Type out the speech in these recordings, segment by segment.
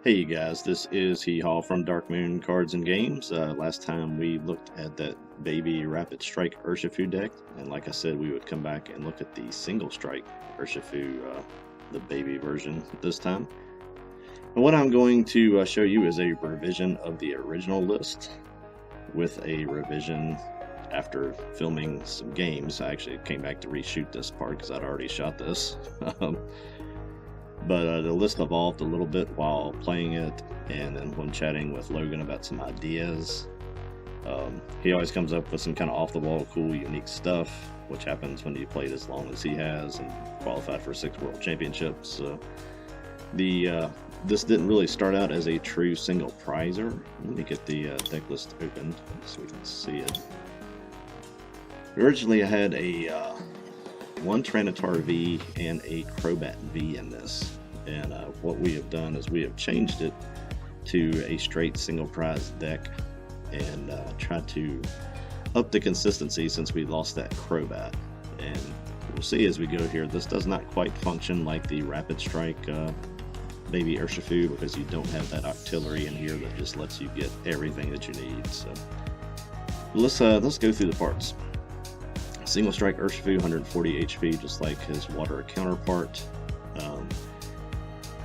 Hey you guys, this is Hee-Haw from Dark Moon Cards and Games. Last time we looked at that baby Rapid Strike Urshifu deck, and like I said, we would come back and look at the Single Strike Urshifu, the baby version this time. And what I'm going to show you is a revision of the original list with a revision after filming some games. I actually came back to reshoot this part because I'd already shot this. But the list evolved a little bit while playing it, and then when chatting with Logan about some ideas. He always comes up with some kind of off-the-wall, cool, unique stuff, which happens when you played as long as he has and qualified for 6 World Championships. This didn't really start out as a true single prizer. Let me get the deck list opened so we can see it. Originally I had a one Tyranitar V and a Crobat V in this, and what we have done is we have changed it to a straight single prize deck and tried to up the consistency since we lost that Crobat. And we'll see as we go here, this does not quite function like the Rapid Strike baby Urshifu because you don't have that artillery in here that just lets you get everything that you need. So let's go through the parts. Single Strike Urshifu, 140 HP, just like his water counterpart.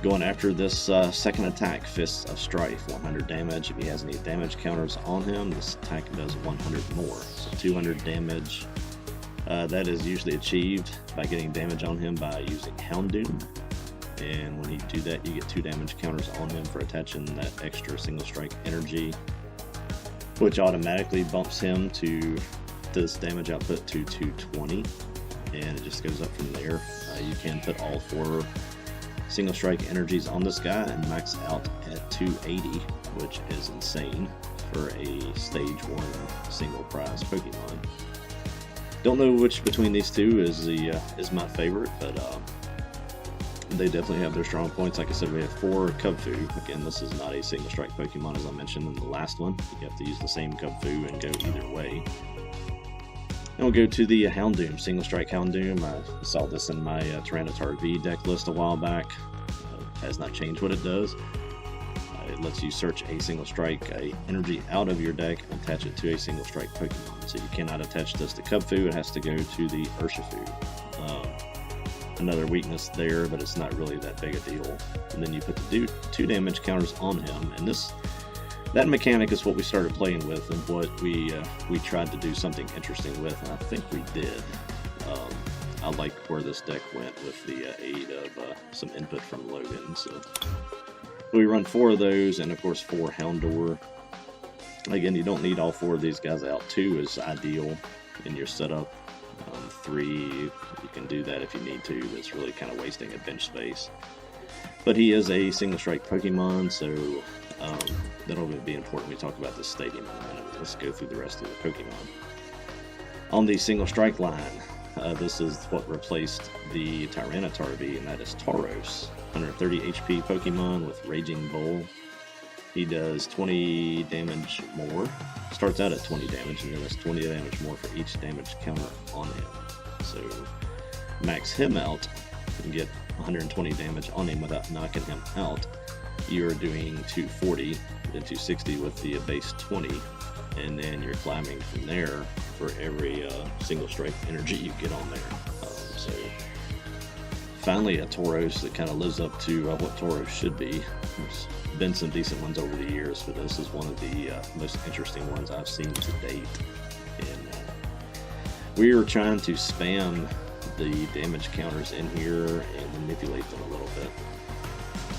Going after this second attack, Fists of Strife, 100 damage. If he has any damage counters on him, this attack does 100 more, so 200 damage. That is usually achieved by getting damage on him by using Houndoom. And when you do that, you get 2 damage counters on him for attaching that extra Single Strike energy, which automatically bumps him to this damage output to 220, and it just goes up from there. You can put all 4 Single Strike energies on this guy and max out at 280, which is insane for a stage 1 single prize Pokemon. Don't know which between these two is my favorite, but they definitely have their strong points. Like I said, we have 4 Kubfu. Again, this is not a Single Strike Pokemon as I mentioned in the last one. You have to use the same Kubfu and go either way. And we'll go to the Houndoom, Single Strike Houndoom. I saw this in my Tyranitar V deck list a while back. Has not changed what it does. It lets you search a Single Strike energy out of your deck and attach it to a Single Strike Pokemon. So you cannot attach this to Kubfu, it has to go to the Urshifu. Another weakness there, but it's not really that big a deal. And then you put the 2 damage counters on him, and that mechanic is what we started playing with and what we tried to do something interesting with, and I think we did. I like where this deck went with the aid of some input from Logan. So we run 4 of those, and of course 4 Houndour. Again, you don't need all 4 of these guys out. 2 is ideal in your setup. 3, you can do that if you need to. It's really kind of wasting a bench space. But he is a Single Strike Pokemon, so that'll be important when we talk about this stadium in a minute. Let's go through the rest of the Pokemon. On the Single Strike line, this is what replaced the Tyranitar V, and that is Tauros. 130 HP Pokemon with Raging Bull. He does 20 damage more. Starts out at 20 damage, and then does 20 damage more for each damage counter on him. So max him out and get 120 damage on him without knocking him out. You're doing 240 and 260 with the base 20, and then you're climbing from there for every Single Strike energy you get on there. So finally a Tauros that kind of lives up to what Tauros should be. There's been some decent ones over the years, but this is one of the most interesting ones I've seen to date. And we are trying to spam the damage counters in here and manipulate them a little bit.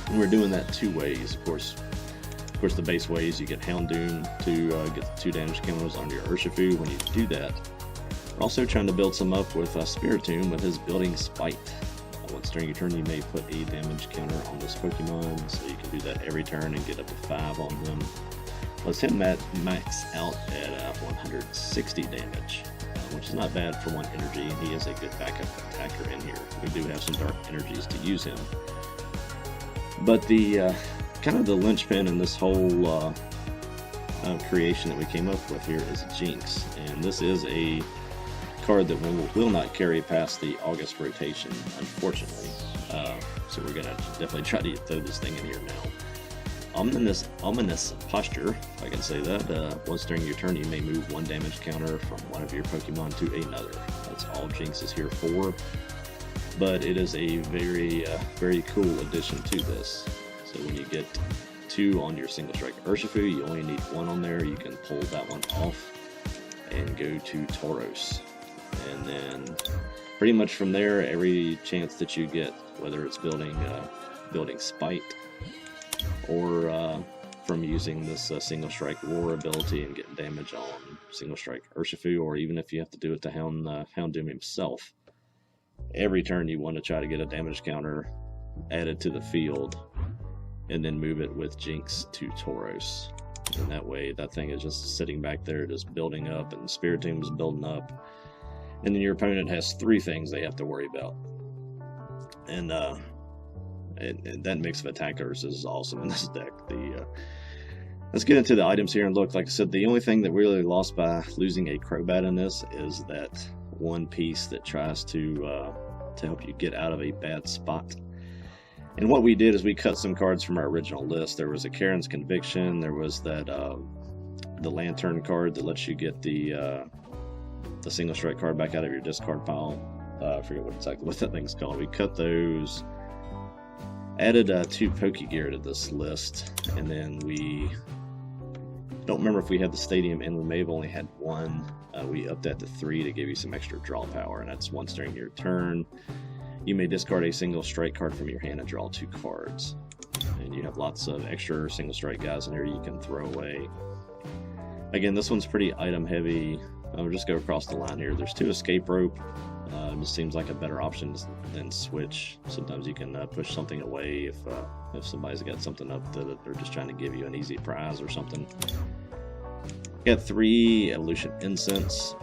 And we're doing that 2 ways. Of course, the base ways you get Houndoom to get the 2 damage counters on your Urshifu. When you do that, we're also trying to build some up with Spiritomb with his building Spite. Once during your turn, you may put a damage counter on this Pokemon, so you can do that every turn and get up to 5 on him. Let's hit max out at 160 damage, which is not bad for 1 energy, and he is a good backup attacker in here. We do have some dark energies to use him. But the kind of the linchpin in this whole creation that we came up with here is Jinx, and this is a card that will not carry past the August rotation, unfortunately. So we're gonna definitely try to throw this thing in here now. ominous posture, if I can say that. Once during your turn, you may move 1 damage counter from one of your Pokemon to another. That's all Jinx is here for. But it is a very cool addition to this. So when you get 2 on your single strike Urshifu, you only need 1 on there. You can pull that one off and go to Tauros. And then pretty much from there, every chance that you get, whether it's building Spite or from using this single strike Roar ability and getting damage on single strike Urshifu, or even if you have to do it to Houndoom himself, every turn you want to try to get a damage counter added to the field and then move it with Jinx to Tauros. And that way that thing is just sitting back there just building up, and Spiritomb is building up, and then your opponent has 3 things they have to worry about. And that mix of attackers is awesome in this deck. Let's get into the items here and look. Like I said, the only thing that we really lost by losing a Crobat in this is that one piece that tries to help you get out of a bad spot. And what we did is we cut some cards from our original list. There was a Karen's Conviction. There was that the Lantern card that lets you get the single strike card back out of your discard pile. I forget what that thing's called. We cut those. Added 2 Pokegear to this list, and then we don't remember if we had the Stadium, and we may have only had 1. We upped that to 3 to give you some extra draw power, and that's once during your turn. You may discard a single strike card from your hand and draw 2 cards. And you have lots of extra single strike guys in here you can throw away. Again, this one's pretty item heavy. I'll just go across the line here. There's 2 Escape Rope. It seems like a better option than Switch. Sometimes you can push something away if somebody's got something up that they're just trying to give you an easy prize or something. Got 3 Evolution Incense,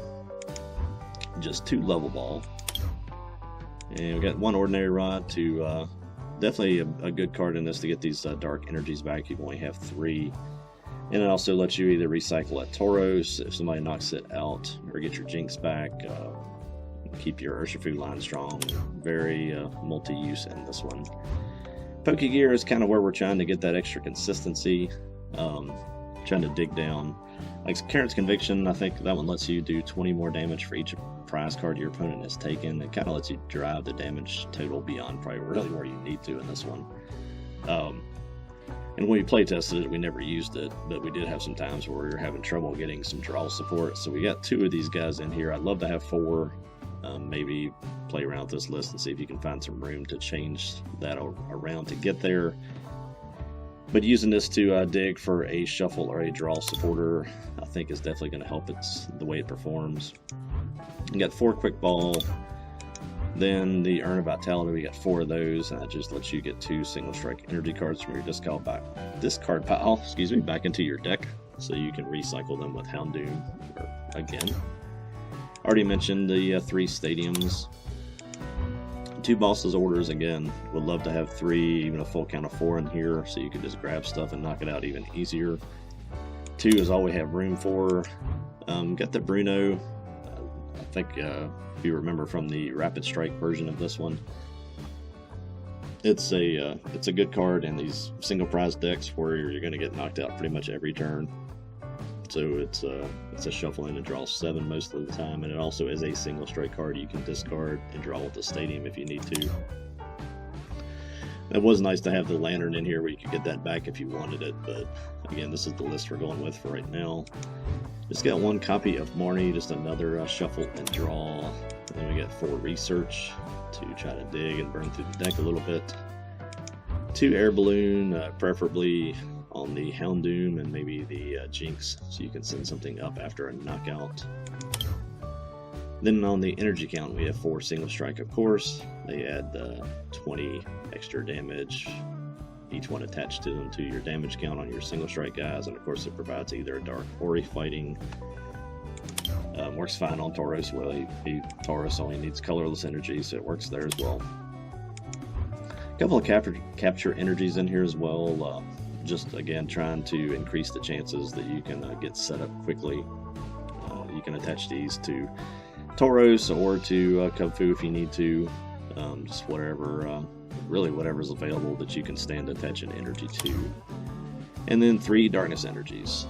just 2 Level Ball, and we got 1 Ordinary Rod to definitely a good card in this to get these Dark Energies back. You only have 3. And it also lets you either recycle at Tauros if somebody knocks it out, or get your Jinx back. Keep your Urshifu line strong. Very multi-use in this one. Pokegear is kind of where we're trying to get that extra consistency. Trying to dig down. Like Karen's Conviction, I think that one lets you do 20 more damage for each prize card your opponent has taken. It kind of lets you drive the damage total beyond probably really where you need to in this one. And when we play tested it, we never used it, but we did have some times where we were having trouble getting some draw support. So we got 2 of these guys in here. I'd love to have 4. Maybe play around with this list and see if you can find some room to change that around to get there. But using this to dig for a shuffle or a draw supporter, I think is definitely going to help the way it performs. You got 4 Quick Ball. Then the Urn of Vitality, we got 4 of those, and that just lets you get 2 single strike energy cards from your discard pile, back into your deck, so you can recycle them with Houndoom again. Already mentioned the 3 Stadiums. 2 Boss's Orders, again, would love to have 3, even a full count of 4 in here, so you can just grab stuff and knock it out even easier. 2 is all we have room for. Got the Bruno. I think if you remember from the Rapid Strike version of this one, it's a good card in these single prize decks where you're going to get knocked out pretty much every turn. So it's a shuffle in and draw 7 most of the time, and it also is a single strike card you can discard and draw with the Stadium if you need to. It was nice to have the Lantern in here where you could get that back if you wanted it, but again, this is the list we're going with for right now. Just got 1 copy of Marnie, just another shuffle and draw. And then we got 4 Research to try to dig and burn through the deck a little bit. 2 Air Balloon, preferably on the Houndoom and maybe the Jinx, so you can send something up after a knockout. Then on the energy count, we have 4 Single Strike, of course. They add 20 extra damage, each one attached to them to your damage count on your Single Strike guys, and of course it provides either a Dark or a Fighting. Works fine on Tauros. Well, Tauros only needs colorless energy, so it works there as well. A couple of capture energies in here as well. Just again trying to increase the chances that you can get set up quickly. You can attach these to Tauros or to Kubfu if you need to. Just whatever, really whatever's available that you can stand to attach an energy to. and then 3 darkness energies.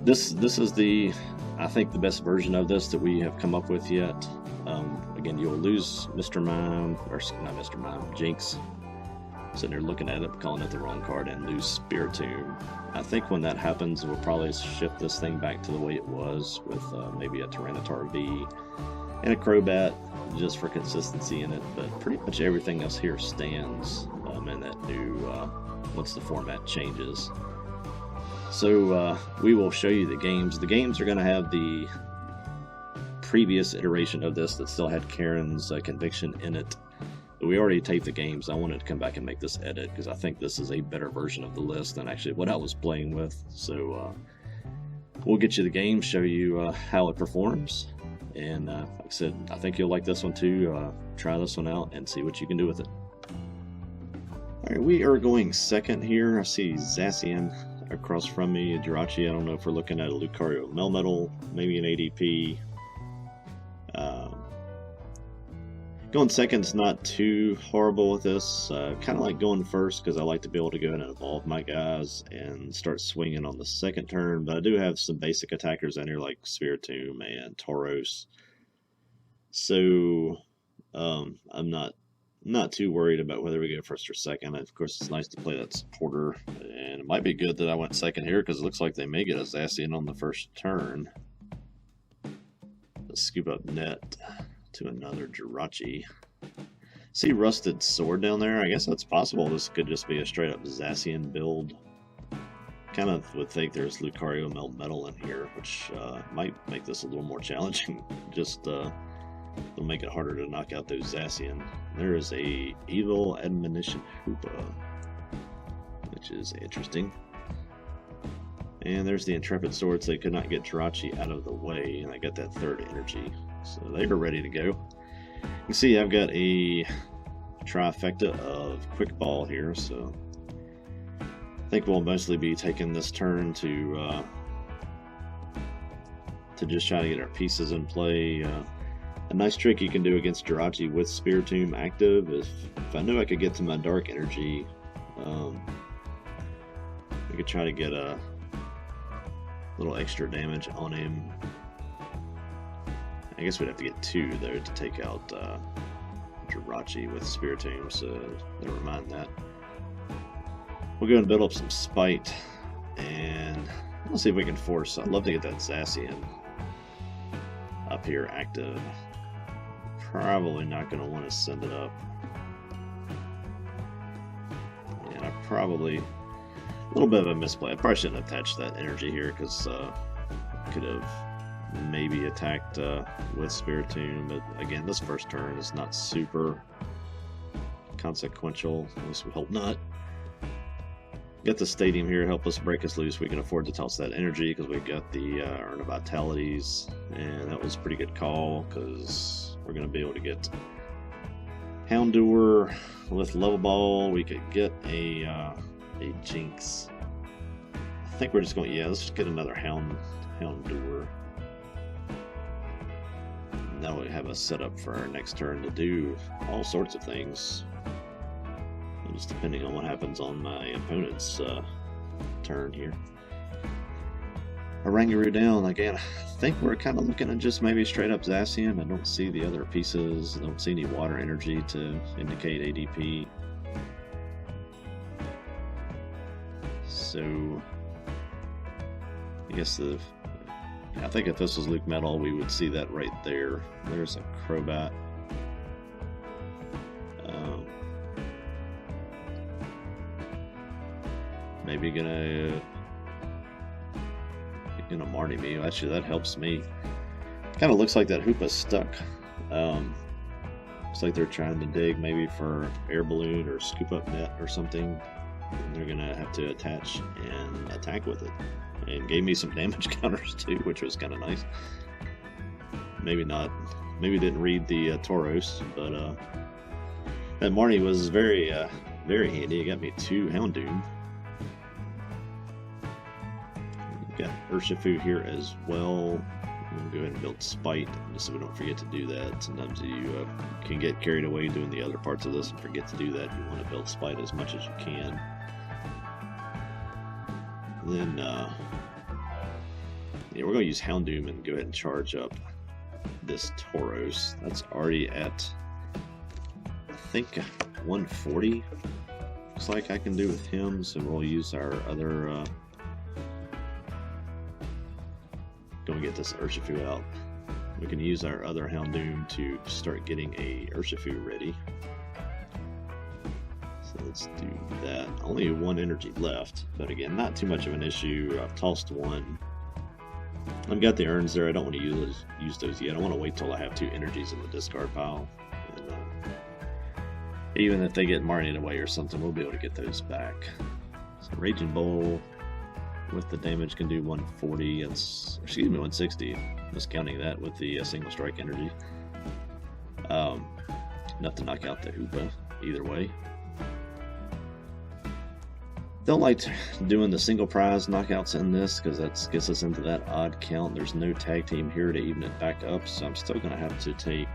This is I think the best version of this that we have come up with yet. Again, you'll lose Mr. Mime, or not Mr. Mime, Jinx. Sitting there looking at it, calling it the wrong card, and lose Spiritomb. I think when that happens, we'll probably shift this thing back to the way it was, with maybe a Tyranitar V and a Crobat, just for consistency in it. But pretty much everything else here stands in that new, once the format changes. So we will show you the games. The games are going to have the previous iteration of this that still had Karen's conviction in it. But we already taped the games. I wanted to come back and make this edit because I think this is a better version of the list than actually what I was playing with. So we'll get you the game, show you how it performs. And like I said, I think you'll like this one too. Try this one out and see what you can do with it. Alright, we are going second here. I see Zacian across from me, Jirachi. I don't know if we're looking at a Lucario Melmetal, maybe an ADP. Going second's not too horrible with this. Kind of like going first because I like to be able to go in and evolve my guys and start swinging on the second turn. But I do have some basic attackers in here like Spiritomb and Tauros. So I'm not too worried about whether we go first or second. Of course, it's nice to play that supporter, and it might be good that I went second here because it looks like they may get a Zacian on the first turn. Let's scoop up net to another Jirachi. See Rusted Sword down there? I guess that's possible. This could just be a straight up Zacian build. Kind of would think there's Lucario Melmetal in here, which might make this a little more challenging. Just it'll make it harder to knock out those Zacian. There is a Evil Admonition Hoopa, which is interesting. And there's the Intrepid Sword, so they could not get Jirachi out of the way, and I got that third energy. So they were ready to go. You can see I've got a trifecta of Quick Ball here, so I think we'll mostly be taking this turn to just try to get our pieces in play. A nice trick you can do against Jirachi with Spiritomb active is if I knew I could get to my Dark Energy, I could try to get a little extra damage on him. I guess we'd have to get 2 though to take out Jirachi with Spiritomb, so never mind that. We'll go and build up some Spite, and we'll see if we can force. I'd love to get that Zacian up here active. Probably not going to want to send it up. And I probably, a little bit of a misplay. I probably shouldn't have attached that energy here because I could have maybe attacked with Spiritomb, but again, this first turn is not super consequential. At least we hope not. Get the Stadium here, help us break us loose. We can afford to toss that energy because we've got the Urn of Vitalities, and that was a pretty good call because we're going to be able to get Houndour with Level Ball. We could get a Jinx. I think we're just going, yeah, let's just get another Houndour. Now we have a setup for our next turn to do all sorts of things. Just depending on what happens on my opponent's turn here. Oranguru down again. I think we're kind of looking at just maybe straight up Zacian. I don't see the other pieces. I don't see any water energy to indicate ADP. So I guess I think if this was Luke Metal, we would see that right there. There's a Crobat. Maybe gonna Marnie me. Actually, that helps me. Kind of looks like that Hoopa's stuck. Looks like they're trying to dig maybe for Air Balloon or Scoop Up Net or something. And they're gonna have to attach and attack with it. And gave me some damage counters too, which was kind of nice. Maybe not. Maybe didn't read the Tauros, but that Marnie was very handy. It got me 2 Houndoom. Got Urshifu here as well. I'm going to go ahead and build Spite, just so we don't forget to do that. Sometimes you can get carried away doing the other parts of this and forget to do that. You want to build Spite as much as you can. Then, yeah, we're going to use Houndoom and go ahead and charge up this Tauros. That's already at, I think, 140. Looks like I can do with him, so we'll use our other. Going to get this Urshifu out. We can use our other Houndoom to start getting a Urshifu ready. So let's do that. Only one energy left, but again, not too much of an issue. I've tossed one. I've got the urns there. I don't want to use those yet. I want to wait till I have 2 energies in the discard pile. And, even if they get Marnied away or something, we'll be able to get those back. So Raging Bull with the damage can do 140. Excuse me, 160. Miscounting that with the single strike energy. Enough to knock out the Hoopa either way. Don't like doing the single prize knockouts in this because that gets us into that odd count. There's no tag team here to even it back up, so I'm still going to have to take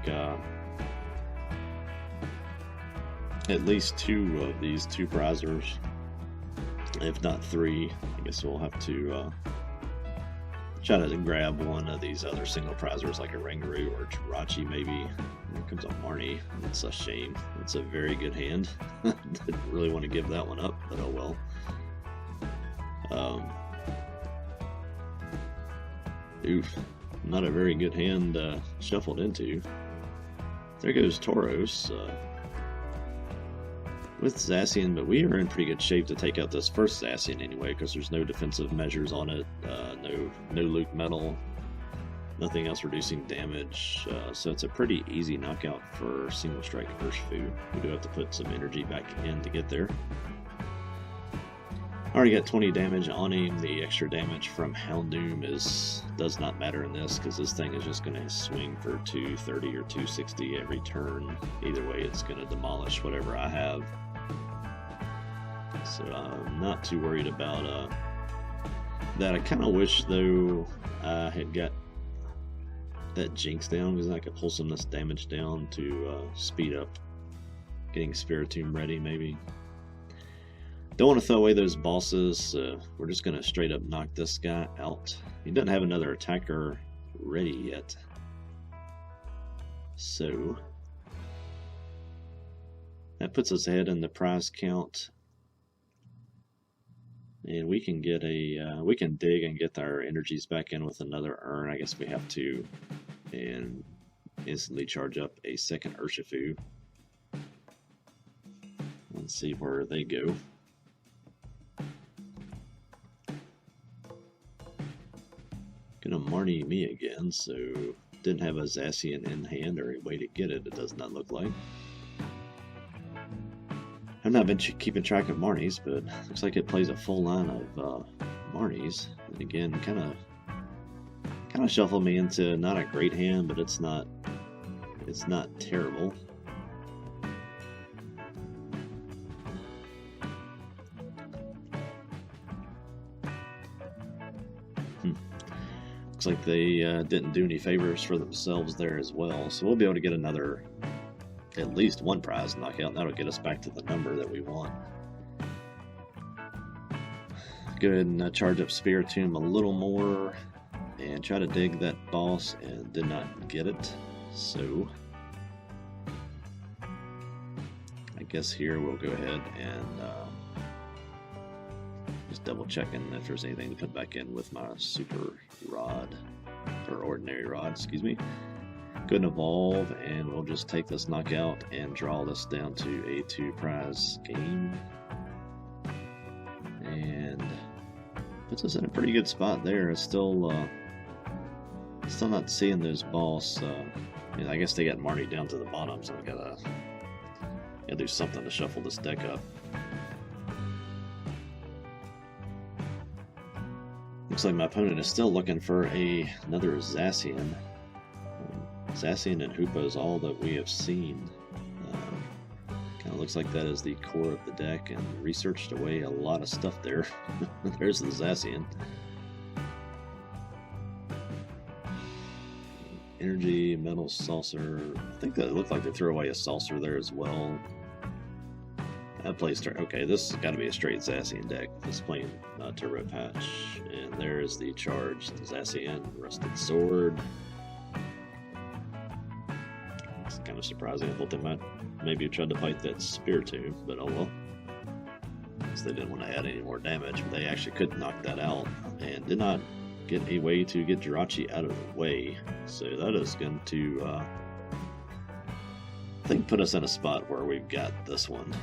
at least 2 of these 2 prizers, if not 3. I guess we'll have to try to grab one of these other single prizers like a Rangaroo or Jirachi maybe. Here comes a Marnie. It's a shame. It's a very good hand. Didn't really want to give that one up, but oh well. Oof. Not a very good hand shuffled into. There goes Tauros with Zacian, but we are in pretty good shape to take out this first Zacian anyway, because there's no defensive measures on it, no Luke Metal, nothing else reducing damage, so it's a pretty easy knockout for single strike Urshifu. We do have to put some energy back in to get there. Already got 20 damage on him. The extra damage from Houndoom does not matter in this because this thing is just going to swing for 230 or 260 every turn. Either way, it's going to demolish whatever I have. So I'm not too worried about that. I kind of wish, though, I had got that Jinx down because I could pull some of this damage down to speed up getting Spiritomb ready, maybe. Don't want to throw away those bosses. We're just going to straight up knock this guy out. He doesn't have another attacker ready yet. So that puts us ahead in the prize count. And we can get we can dig and get our energies back in with another urn. I guess we have to. And instantly charge up a second Urshifu. Let's see where they go. Gonna Marnie me again, so didn't have a Zacian in hand or a way to get it, it does not look like. I've not been keeping track of Marnies, but looks like it plays a full line of Marnies. And again, kind of shuffled me into not a great hand, but it's not terrible. Looks like they didn't do any favors for themselves there as well, so we'll be able to get another, at least one prize knockout, and that'll get us back to the number that we want. Go ahead and charge up Spiritomb a little more and try to dig that boss, and did not get it, so I guess here we'll go ahead and just double checking if there's anything to put back in with my super rod, or ordinary rod, excuse me. Go and evolve, and we'll just take this knockout and draw this down to a 2 prize game. And puts us in a pretty good spot there. It's still not seeing those boss. I guess they got Marnie down to the bottom, so we gotta do something to shuffle this deck up. Looks like my opponent is still looking for another Zacian. Zacian and Hoopa is all that we have seen. Kind of looks like that is the core of the deck, and researched away a lot of stuff there. There's the Zacian. Energy, metal, saucer. I think that it looked like they threw away a saucer there as well. Okay, this has got to be a straight Zacian deck. It's playing Turbo Patch. And there's the charged Zacian Rusted Sword. It's kind of surprising. I thought they might maybe have tried to fight that Spiritomb, but oh well. So they didn't want to add any more damage, but they actually could knock that out and did not get a way to get Jirachi out of the way. So that is going to, I think, put us in a spot where we've got this one.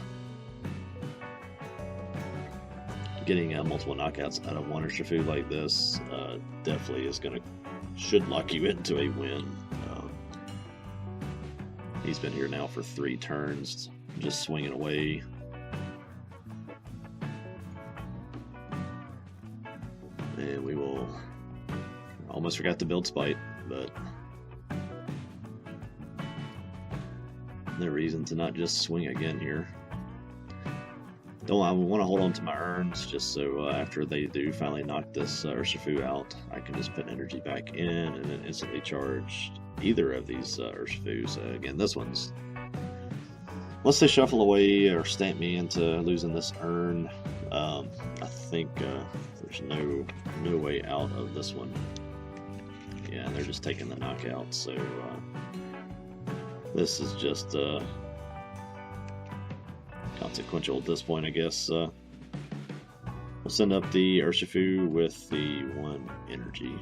Getting multiple knockouts out of one Urshifu like this definitely is should lock you into a win. He's been here now for 3 turns, just swinging away. And we will, almost forgot to build Spite, but no reason to not just swing again here. I want to hold on to my urns just so after they do finally knock this Urshifu out, I can just put energy back in and then instantly charge either of these Urshifus. Again, this one's, unless they shuffle away or stamp me into losing this urn, I think there's no way out of this one. Yeah, they're just taking the knockout, so this is just consequential at this point, I guess. We'll send up the Urshifu with the 1 energy.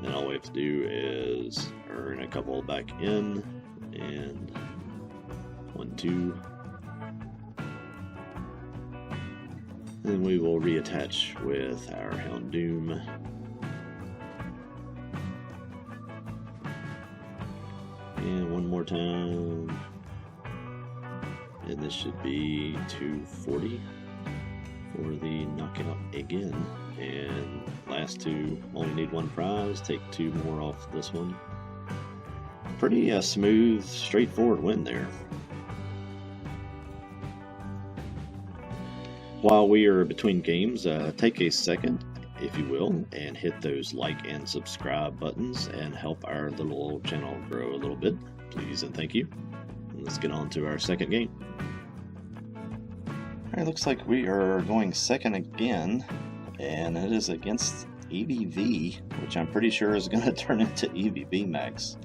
Then all we have to do is earn a couple back in, and 1, 2. Then we will reattach with our Houndoom. And one more time. And this should be 240 for the knockout again. And last 2 only need 1 prize. Take 2 more off this one. Pretty smooth, straightforward win there. While we are between games, take a second, if you will, and hit those like and subscribe buttons and help our little old channel grow a little bit. Please and thank you. And let's get on to our second game. Alright, looks like we are going second again, and it is against EBV, which I'm pretty sure is going to turn into EBV Max.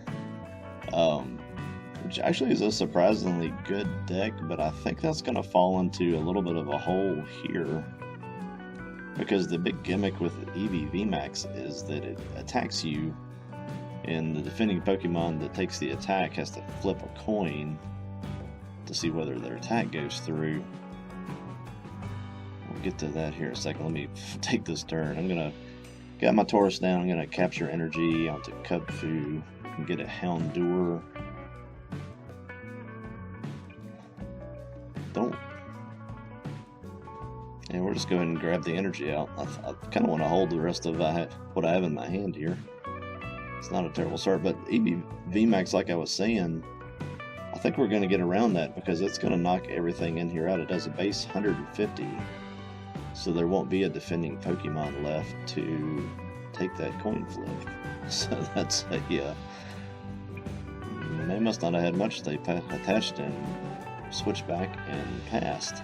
Which actually is a surprisingly good deck, but I think that's going to fall into a little bit of a hole here. Because the big gimmick with EBV Max is that it attacks you, and the defending Pokemon that takes the attack has to flip a coin to see whether their attack goes through. We'll get to that here in a second. Let me take this turn. I'm going to get my Taurus down. I'm going to capture energy onto Kubfu and get a Houndour. And we're just going and grab the energy out. I kind of want to hold the rest of what I have in my hand here. It's not a terrible start, but EBV Max, like I was saying, I think we're going to get around that because it's going to knock everything in here out. It does a base 150, so there won't be a defending Pokemon left to take that coin flip. So that's a they must not have had much. They attached and switched back and passed.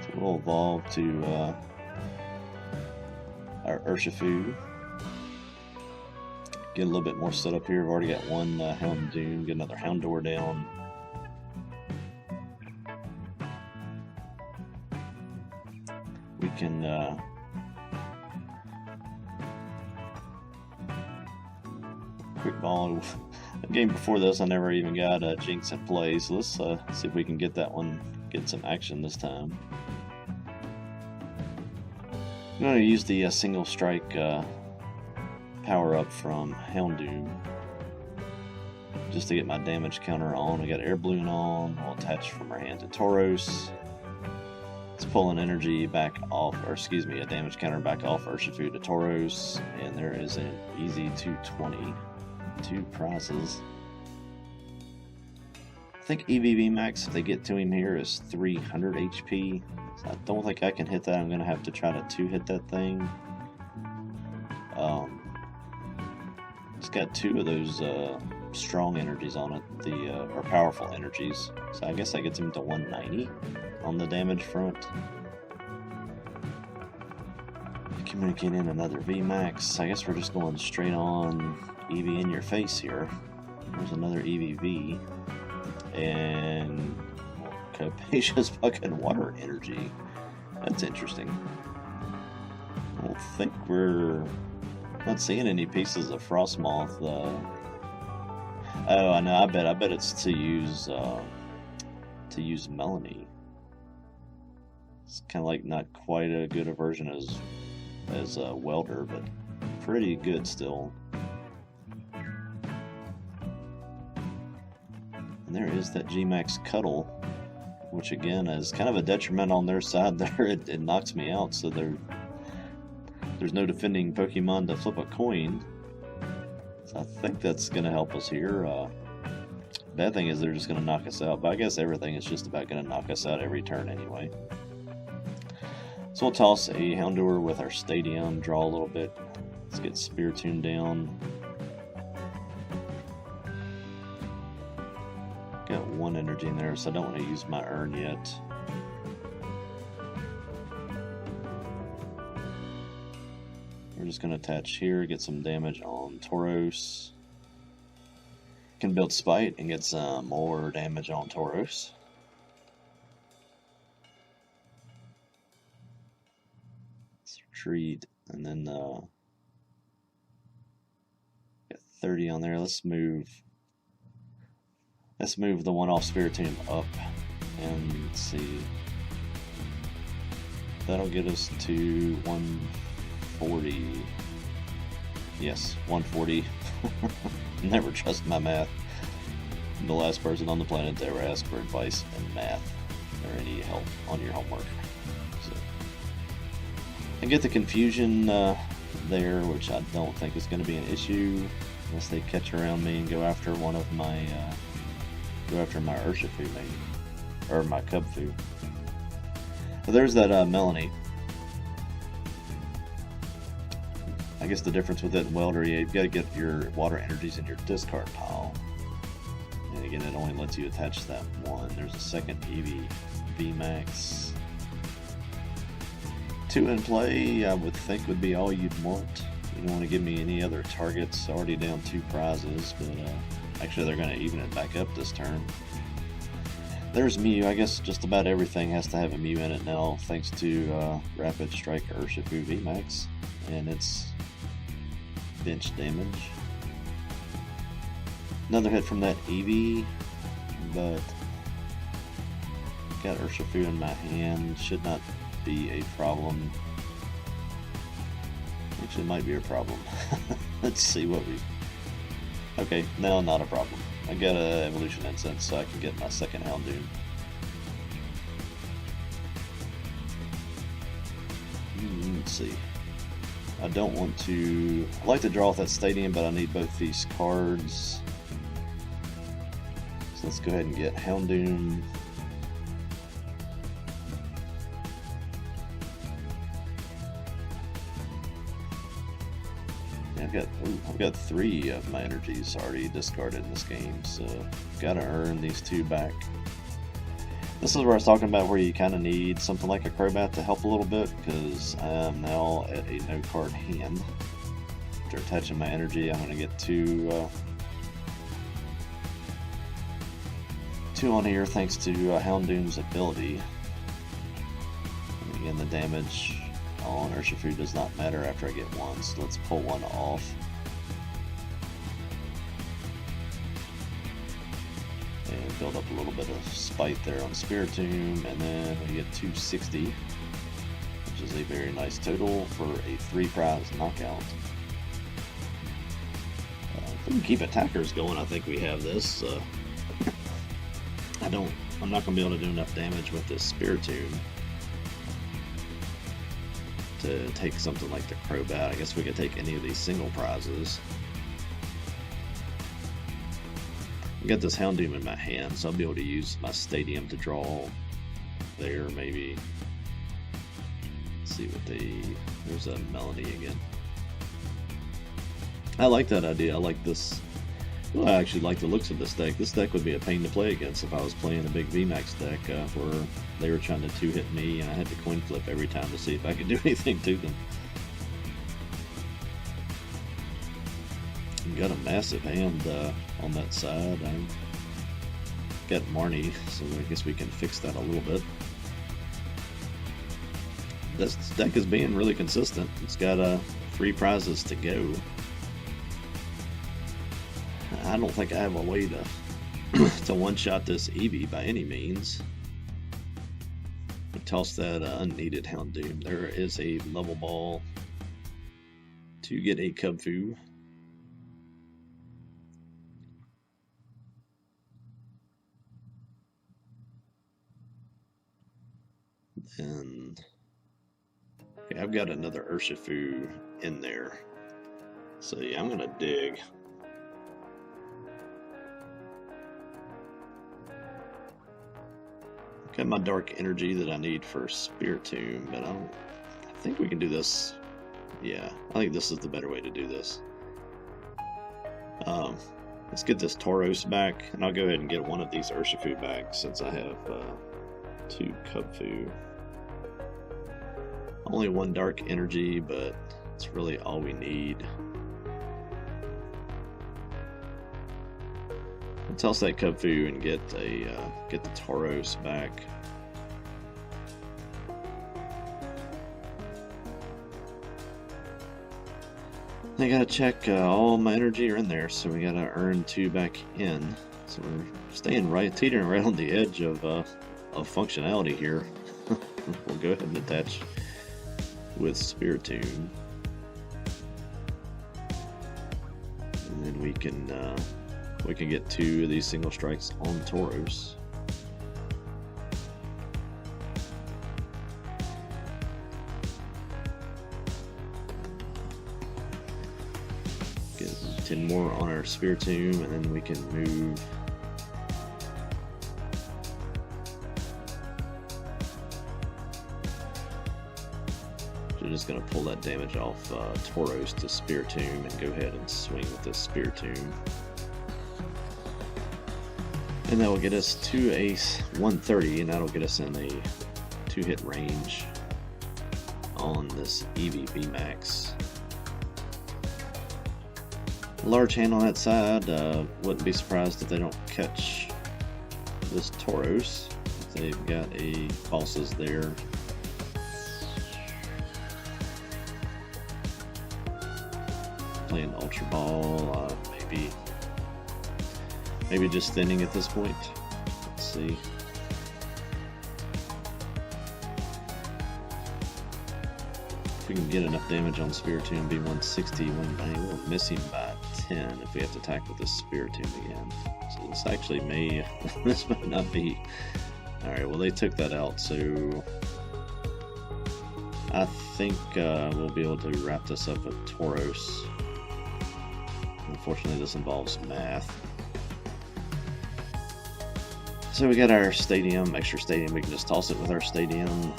So we'll evolve to our Urshifu. Get a little bit more set up here. I've already got one Houndoom. Get another Houndour down. We can quick ball. The game before this, I never even got Jinx in play, so let's see if we can get that one, get some action this time. I'm going to use the single strike power up from Houndoom just to get my damage counter on. We got Air Balloon on. We'll attach from our hand to Tauros. Let's pull an energy back off, or excuse me, a damage counter back off Urshifu to Tauros, and there is an easy 220. 2 prizes. I think EBV Max, if they get to him here, is 300 HP. So I don't think I can hit that. I'm going to have to try to 2-hit that thing. It's got 2 of those strong energies on it, or powerful energies. So I guess that gets him to 190 on the damage front. Communicate in another VMAX. I guess we're just going straight on EV in your face here. There's another EVV. And Capacious fucking water energy. That's interesting. I don't think we're not seeing any pieces of Frostmoth. Oh, I know. I bet it's to use Melanie. It's kind of like not quite a good a version as Welder, but pretty good still. And there is that G-Max Cuddle, which again is kind of a detriment on their side there. It knocks me out, so there's no defending Pokemon to flip a coin. So I think that's going to help us here. Bad thing is they're just going to knock us out, but I guess everything is just about going to knock us out every turn anyway. So we'll toss a Houndour with our Stadium, draw a little bit. Let's get Spiritomb down. Got one energy in there, so I don't want to use my urn yet. We're just going to attach here, get some damage on Tauros. Can build Spite and get some more damage on Tauros. Let's retreat, and then got 30 on there. Let's move the one-off Spiritomb up, and let's see. That'll get us to 140. Yes, 140. Never trust my math. I'm the last person on the planet to ever ask for advice in math or any help on your homework. So, I get the confusion there, which I don't think is going to be an issue unless they catch around me and go after one of my my Urshifu maybe, or my Cubfu. But there's that Melanie. I guess the difference with it in Welder, you've got to get your water energies in your discard pile. And again, it only lets you attach that one. There's a second EV VMAX. 2 in play, I would think would be all you'd want. You don't want to give me any other targets. Already down 2 prizes, but actually they're going to even it back up this turn. There's Mew. I guess just about everything has to have a Mew in it now, thanks to Rapid Strike Urshifu VMAX. And it's bench damage. Another hit from that Eevee, but got Urshifu in my hand. Should not be a problem. Actually, might be a problem. Let's see what we. Okay, now not a problem. I got a Evolution Incense, so I can get my second Houndoom. Let's see. I don't want to. I like to draw off that Stadium, but I need both these cards. So let's go ahead and get Houndoom. I've got 3 of my energies already discarded in this game, so gotta earn these 2 back. This is where I was talking about where you kind of need something like a Crobat to help a little bit, because I am now at a no card hand. After attaching my energy, I'm going to get 2 on here thanks to Houndoom's ability. And again, the damage on Urshifu does not matter after I get 1, so let's pull 1 off. And build up a little bit of Spite there on Spiritomb, and then we get 260, which is a very nice total for a 3 prize knockout. If we can keep attackers going, I think we have this. I'm not going to be able to do enough damage with this Spiritomb to take something like the Crobat. I guess we could take any of these single prizes. I got this Houndoom in my hand, so I'll be able to use my Stadium to draw there, maybe. Let's see what there's a Melanie again. I like that idea. I like this Well, I actually like the looks of this deck. This deck would be a pain to play against if I was playing a big VMAX deck where they were trying to two-hit me and I had to coin flip every time to see if I could do anything to them. Got a massive hand on that side. Got Marnie, so I guess we can fix that a little bit. This deck is being really consistent. It's got 3 prizes to go. I don't think I have a way to to one-shot this Eevee by any means. Toss that unneeded Houndoom. There is a level ball to get a Cubfu. And okay, I've got another Urshifu in there. So yeah, I'm gonna dig. Got my dark energy that I need for Spiritomb, but I think we can do this. Yeah, I think this is the better way to do this. Let's get this Tauros back, and I'll go ahead and get one of these Urshifu back since I have 2 Cubfu. Only 1 dark energy, but it's really all we need. I'll toss that Cubfu and get the Tauros back. I gotta check all my energy are in there, so we gotta earn 2 back in. So we're staying teetering right on the edge of functionality here. We'll go ahead and attach with Spiritomb, and then we can get 2 of these single strikes on Tauros. Get 10 more on our Spiritomb, and then we can move. We're just going to pull that damage off Tauros to Spiritomb and go ahead and swing with this Spiritomb. And that will get us to a 130, and that'll get us in a 2-hit range on this Eevee VMAX. Large hand on that side. Wouldn't be surprised if they don't catch this Tauros. They've got a bosses there. Playing Ultra Ball, maybe just thinning at this point. Let's see. If we can get enough damage on Spiritomb, be 160. We're missing by 10 if we have to attack with this Spiritomb again. So this actually may, this might not be. Alright, well they took that out, so I think we'll be able to wrap this up with Tauros. Unfortunately, this involves math. So we got our stadium, extra stadium. We can just toss it with our stadium.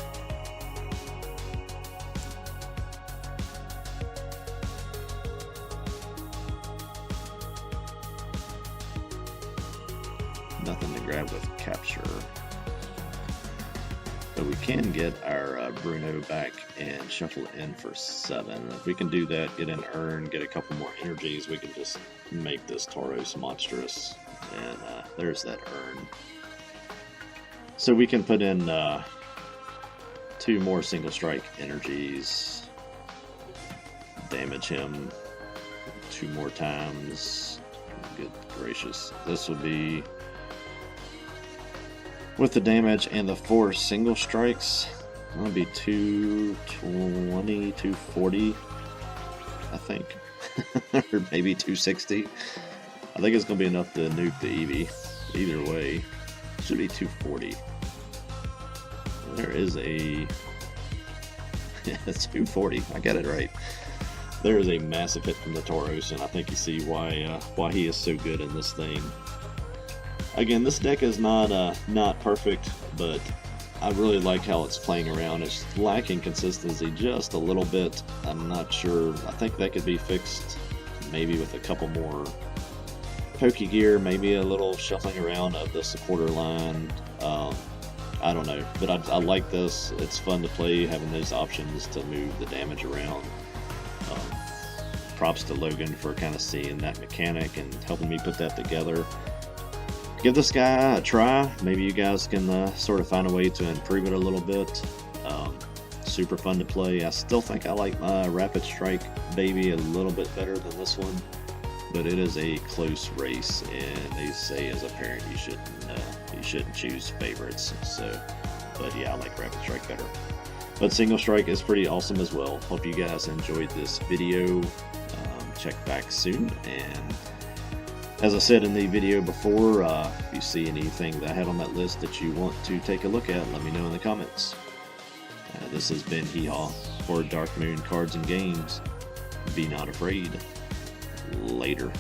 Nothing to grab with capture. But we can get our Bruno back and shuffle it in for 7. If we can do that, get an urn, get a couple more energies, we can just make this Tauros monstrous. And there's that urn. So we can put in 2 more single strike energies, damage him 2 more times. Good gracious. This would be, with the damage and the 4 single strikes, it'll be 220, 240, I think. Or maybe 260. I think it's going to be enough to nuke the Eevee. Either way, it should be 240. There is a... Yeah, it's 240. I got it right. There is a massive hit from the Tauros, and I think you see why he is so good in this thing. Again, this deck is not perfect, but I really like how it's playing around. It's lacking consistency just a little bit. I'm not sure. I think that could be fixed maybe with a couple more pokey gear, maybe a little shuffling around of the supporter line. I don't know, but I like this. It's fun to play, having those options to move the damage around. Props to Logan for kind of seeing that mechanic and helping me put that together. Give this guy a try. Maybe you guys can sort of find a way to improve it a little bit. Super fun to play. I still think I like my Rapid Strike Baby a little bit better than this one, but it is a close race, and they say as a parent you shouldn't choose favorites. So, but yeah, I like Rapid Strike better. But Single Strike is pretty awesome as well. Hope you guys enjoyed this video. Check back soon, and as I said in the video before, if you see anything that I had on that list that you want to take a look at, let me know in the comments. This has been Hee-Haw for Dark Moon Cards and Games. Be not afraid. Later.